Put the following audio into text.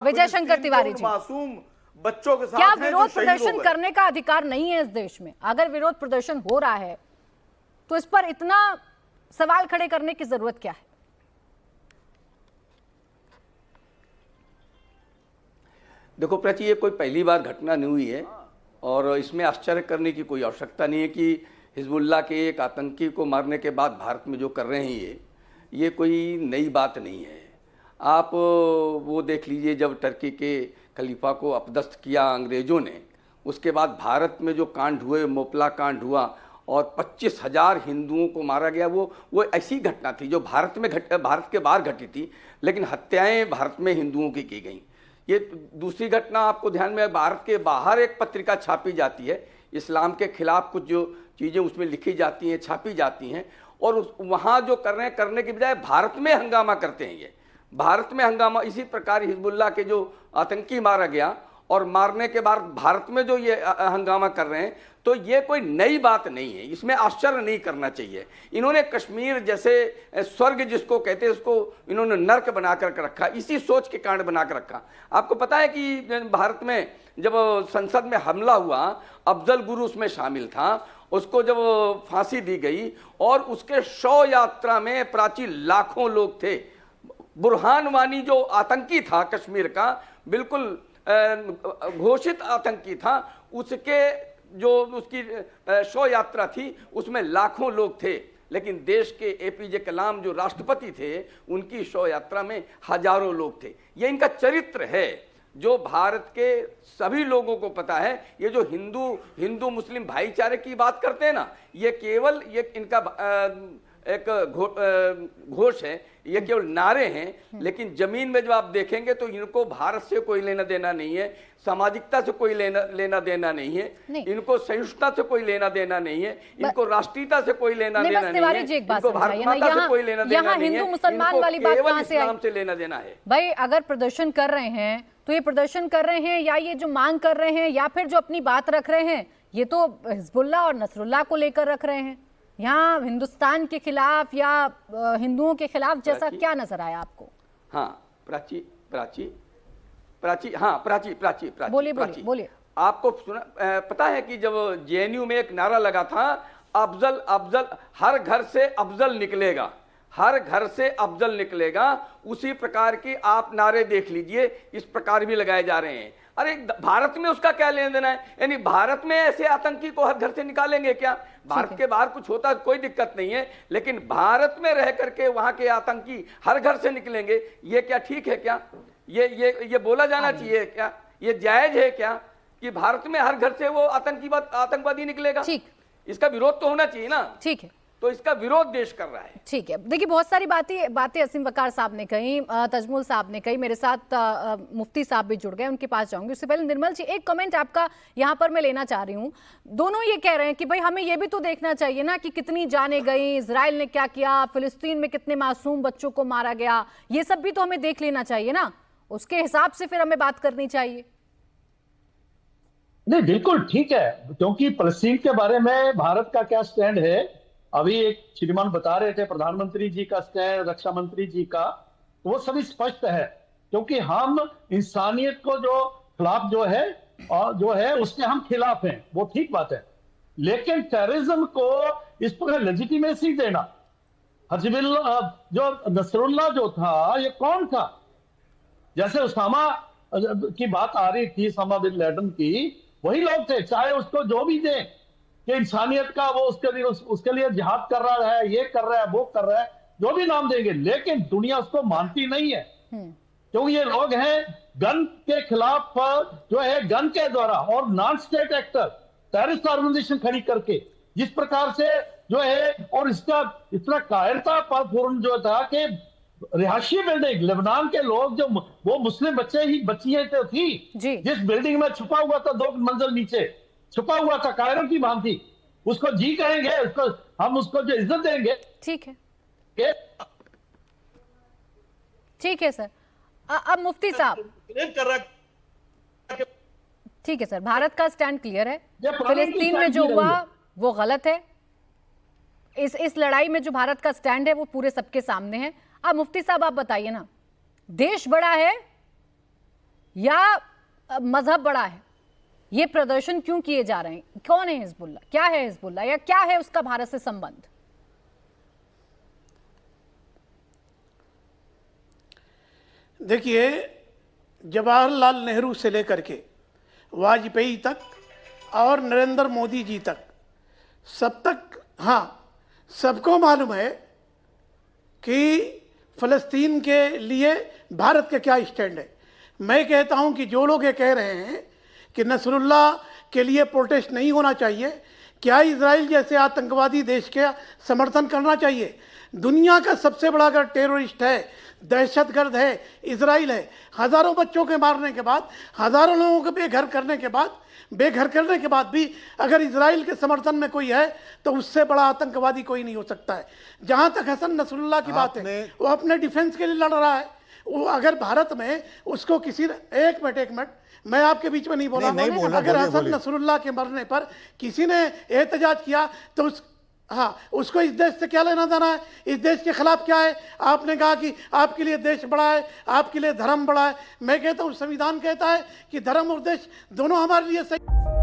विजय शंकर तिवारी जी, मासूम बच्चों के साथ क्या हैं जो विरोध शहीद प्रदर्शन हो गए। करने का अधिकार नहीं है इस देश में? अगर विरोध प्रदर्शन हो रहा है तो इस पर इतना सवाल खड़े करने की जरूरत क्या है? देखो प्राची, ये कोई पहली बार घटना नहीं हुई है और इसमें आश्चर्य करने की कोई आवश्यकता नहीं है कि हिजबुल्लाह के एक आतंकी को मारने के बाद भारत में जो कर रहे हैं ये कोई नई बात नहीं है। आप वो देख लीजिए, जब टर्की के खलीफा को अपदस्थ किया अंग्रेज़ों ने, उसके बाद भारत में जो कांड हुए, मोपला कांड हुआ और 25,000 हिंदुओं को मारा गया, वो ऐसी घटना थी जो भारत के बाहर घटी थी, लेकिन हत्याएं भारत में हिंदुओं की गई। ये दूसरी घटना आपको ध्यान में, भारत के बाहर एक पत्रिका छापी जाती है, इस्लाम के खिलाफ कुछ जो चीज़ें उसमें लिखी जाती हैं, छापी जाती हैं, और वहाँ जो करने की बजाय भारत में हंगामा करते हैं। ये भारत में हंगामा, इसी प्रकार हिजबुल्लाह के जो आतंकी मारा गया और मारने के बाद भारत में जो ये हंगामा कर रहे हैं, तो ये कोई नई बात नहीं है, इसमें आश्चर्य नहीं करना चाहिए। इन्होंने कश्मीर जैसे स्वर्ग जिसको कहते हैं उसको इन्होंने नर्क बना कर रखा, इसी सोच के कारण बना कर रखा। आपको पता है कि भारत में जब संसद में हमला हुआ, अफजल गुरु उसमें शामिल था, उसको जब फांसी दी गई और उसके शव यात्रा में प्राची लाखों लोग थे। बुरहान वानी जो आतंकी था कश्मीर का, बिल्कुल घोषित आतंकी था, उसके जो उसकी शव यात्रा थी उसमें लाखों लोग थे, लेकिन देश के एपीजे कलाम जो राष्ट्रपति थे, उनकी शव यात्रा में हजारों लोग थे। ये इनका चरित्र है जो भारत के सभी लोगों को पता है। ये जो हिंदू मुस्लिम भाईचारे की बात करते हैं ना, ये केवल ये इनका एक घोष है, ये केवल नारे हैं, लेकिन जमीन में जब आप देखेंगे तो इनको भारत से कोई लेना देना नहीं है, सामाजिकता से कोई लेना देना नहीं है, इनको सहिष्णुता से कोई लेना देना नहीं है, इनको राष्ट्रीयता से कोई लेना देना नहीं है, इनको भारत माता से कोई लेना देना नहीं है, हिंदू मुसलमान वाली बात कहां से आई? से लेना देना है। भाई, अगर प्रदर्शन कर रहे हैं तो ये प्रदर्शन कर रहे हैं या ये जो मांग कर रहे हैं या फिर जो अपनी बात रख रहे हैं, ये तो हिजबुल्लाह और नसरुल्लाह को लेकर रख रहे हैं। यहाँ हिंदुस्तान के खिलाफ या हिंदुओं के खिलाफ जैसा क्या नजर आया आपको? हाँ प्राची, हाँ प्राची, बोलिए। आपको सुना, पता है कि जब जेएनयू में एक नारा लगा था, अफजल, हर घर से अफजल निकलेगा, हर घर से अफजल निकलेगा, उसी प्रकार की आप नारे देख लीजिए, इस प्रकार भी लगाए जा रहे हैं। अरे भारत में उसका क्या लेना देना है? यानी भारत में ऐसे आतंकी को हर घर से निकालेंगे क्या? भारत के बाहर कुछ होता कोई दिक्कत नहीं है, लेकिन भारत में रह करके वहां के आतंकी हर घर से निकलेंगे, ये क्या ठीक है क्या? ये बोला जाना चाहिए क्या? ये जायज है क्या कि भारत में हर घर से वो आतंकवादी निकलेगा? ठीक, इसका विरोध तो होना चाहिए ना। ठीक है, तो इसका विरोध देश कर रहा है। ठीक है। देखिए, बहुत सारी बातें असीम वकार साहब ने कही, तजमुल साहब ने कही, मेरे साथ मुफ्ती साहब भी जुड़ गए, उनके पास जाऊंगी। उससे पहले निर्मल जी, एक कमेंट आपका यहाँ पर मैं लेना चाह रही हूँ। दोनों ये कह रहे हैं कि भाई हमें ये भी तो देखना चाहिए ना कि कितनी जानें गई, इजराइल ने क्या किया, फिलिस्तीन में कितने मासूम बच्चों को मारा गया, ये सब भी तो हमें देख लेना चाहिए ना, उसके हिसाब से फिर हमें बात करनी चाहिए। नहीं, बिल्कुल ठीक है, क्योंकि फलस्तीन के बारे में भारत का क्या स्टैंड है, अभी एक श्रीमान बता रहे थे, प्रधानमंत्री जी का स्टैंड, रक्षा मंत्री जी का, वो सभी स्पष्ट है। क्योंकि हम इंसानियत को जो खिलाफ जो है उसके हम खिलाफ हैं, वो ठीक बात है। लेकिन टेररिज्म को इस पर लेजिटिमेसी देना, हिजबुल्लाह जो नसरुल्लाह जो था, ये कौन था? जैसे उसामा की बात आ रही थी, उसामा बिन लादेन की, वही लोग थे। चाहे उसको जो भी दें कि इंसानियत का वो उसके लिए जिहाद कर रहा है, ये कर रहा है, वो कर रहा है, जो भी नाम देंगे, लेकिन दुनिया उसको मानती नहीं है। क्योंकि ये लोग हैं गन के खिलाफ, जो है गन के द्वारा और non state actor, terrorist organization खड़ी करके जिस प्रकार से जो है, और इसका इतना कायरता पूर्ण जो था कि रिहायशी बिल्डिंग, लेबनान के लोग जो वो मुस्लिम बच्चियां तो थी, जिस बिल्डिंग में छुपा हुआ था 2 मंजिल नीचे छुपा हुआ था, कायरों की भांति, उसको जी कहेंगे, हम उसको जो इज्जत देंगे। ठीक है, ठीक है सर। अब मुफ्ती साहब, ठीक है सर, भारत का स्टैंड क्लियर है, फिलिस्तीन में जो हुआ वो गलत है, इस लड़ाई में जो भारत का स्टैंड है वो पूरे सबके सामने है। अब मुफ्ती साहब आप बताइए ना, देश बड़ा है या मजहब बड़ा है? ये प्रदर्शन क्यों किए जा रहे हैं? कौन है हिजबुल्लाह? क्या है हिजबुल्लाह या क्या है उसका भारत से संबंध? देखिए, जवाहरलाल नेहरू से लेकर के वाजपेयी तक और नरेंद्र मोदी जी तक, सब तक, हाँ, सबको मालूम है कि फ़लस्तीन के लिए भारत का क्या स्टैंड है। मैं कहता हूं कि जो लोग ये कह रहे हैं कि नसरुल्लाह के लिए प्रोटेस्ट नहीं होना चाहिए, क्या इजराइल जैसे आतंकवादी देश के समर्थन करना चाहिए? दुनिया का सबसे बड़ा अगर टेररिस्ट है, दहशतगर्द है, इजराइल है। हज़ारों बच्चों के मारने के बाद, हज़ारों लोगों को बेघर करने के बाद भी अगर इजराइल के समर्थन में कोई है तो उससे बड़ा आतंकवादी कोई नहीं हो सकता है। जहां तक हसन नसरुल्लाह की बात है, वो अपने डिफेंस के लिए लड़ रहा है। वो अगर भारत में उसको किसी ने, एक मिनट, मैं आपके बीच में नहीं बोला, अगर हसन नसरुल्लाह के मरने पर किसी ने एहतजाज किया तो उसको इस देश से क्या लेना देना है? इस देश के खिलाफ क्या है? आपने कहा कि आपके लिए देश बड़ा है, आपके लिए धर्म बड़ा है। मैं कहता हूँ संविधान कहता है कि धर्म और देश दोनों हमारे लिए सही।